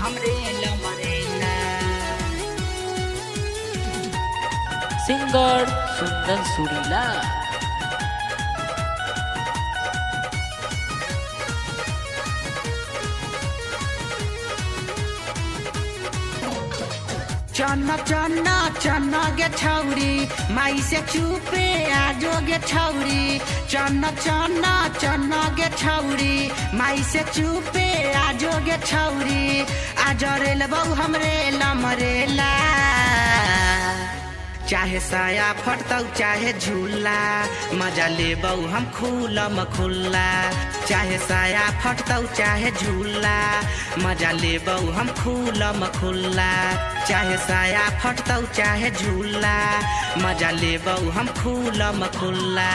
हमरे लमरेला। सिंगर सुंदर सुरीला। चन्न चन्न चन्न गे छौरी माई से चुपे आजो गे छौरी। चन्न चन्न चन्न गे छौरी माई से चुपे आजो गे छौरी। आज रेल बहु हमरे लमरेला। चाहे साया फटतौ चाहे झूला मजा लेबौ हम खुलम खुल्ला। चाहे साया फटतौ चाहे झूला मजा लेबौ हम खुलम खुल्ला। चाहे साया फटतौ चाहे झूला मजा लेबौ हम खुलम खुल्ला।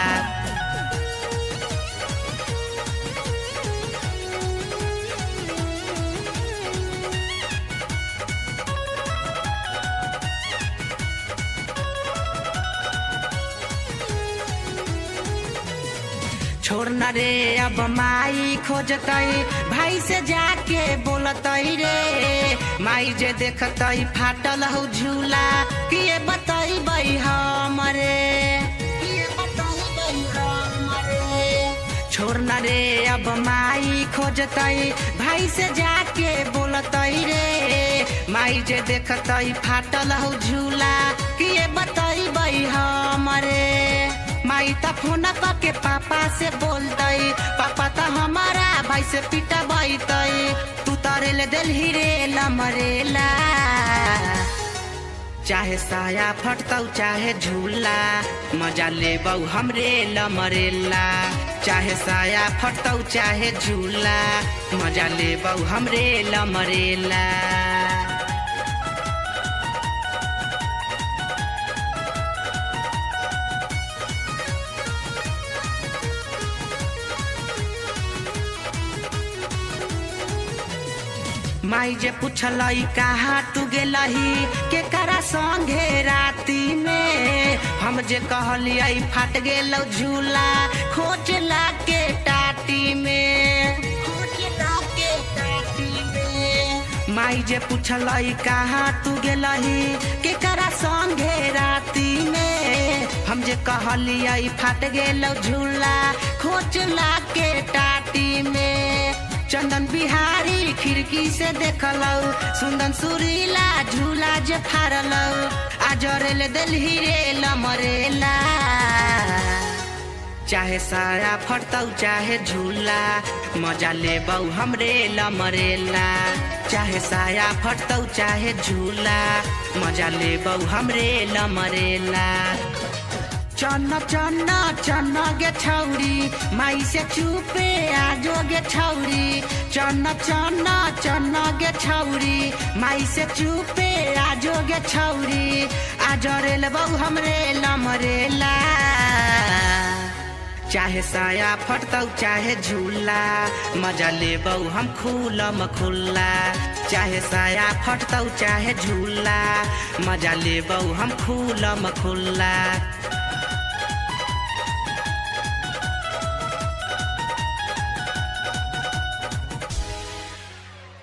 छोड़ना रे अब माई खोजतई भाई से जाके बोलतई रे। माई जे देखतई फाटल हौ झूला किए बतईबई हमरे। छोड़ना रे अब माई खोजतई भाई से जाके बोलतई रे। माई जे देखतई फाटल हौ झूला किए बतईबई हमरे। माई त फोन के पापा से बोलतई पापा त हमारा भाई से पिटा बैतई। तू तरेले दिलही रे लमरेला। चाहे साया फटतौ चाहे झूला मजा लेबौ हमरे लमरेला। चाहे साया फटतौ चाहे झूला मजा लेबौ हमरे लमरेला। माई जे पूछलई कहाँ तू गेलही के करा संगे राती में। हम जे कहलियै फाट गेलौ झूला खोजला के टाटी में। माई जे पूछलई कहाँ तू गेलही के करा संगे राती में। हम जे कहलियै फाट गेलौ झूला खोजला के टाटी में। चंदन बिहारी खिड़की से देखलौ सुंदर सुरीला झूला जे फारलौ। आज रेल दिलही रे लमरेला। चाहे साया फटतौ चाहे झूला मजा लेबौ हमरे लमरेला। चाहे साया फटतौ चाहे झूला मजा लेबौ हमरे लमरेला। चन्न चन्न चन्न गे छौरी माई से चुपे आजो गे छौरी। चन्न चन्न चन्न गे छौरी माई से चुपे आजो गे छौरी। आज रेल बहु हमरे लमरेला। चाहे साया फटतौ चाहे झूला मजा लेबौ हम खुलम खुल्ला। चाहे साया फटतौ चाहे झूला मजा लेबौ हम खुलम खुल्ला।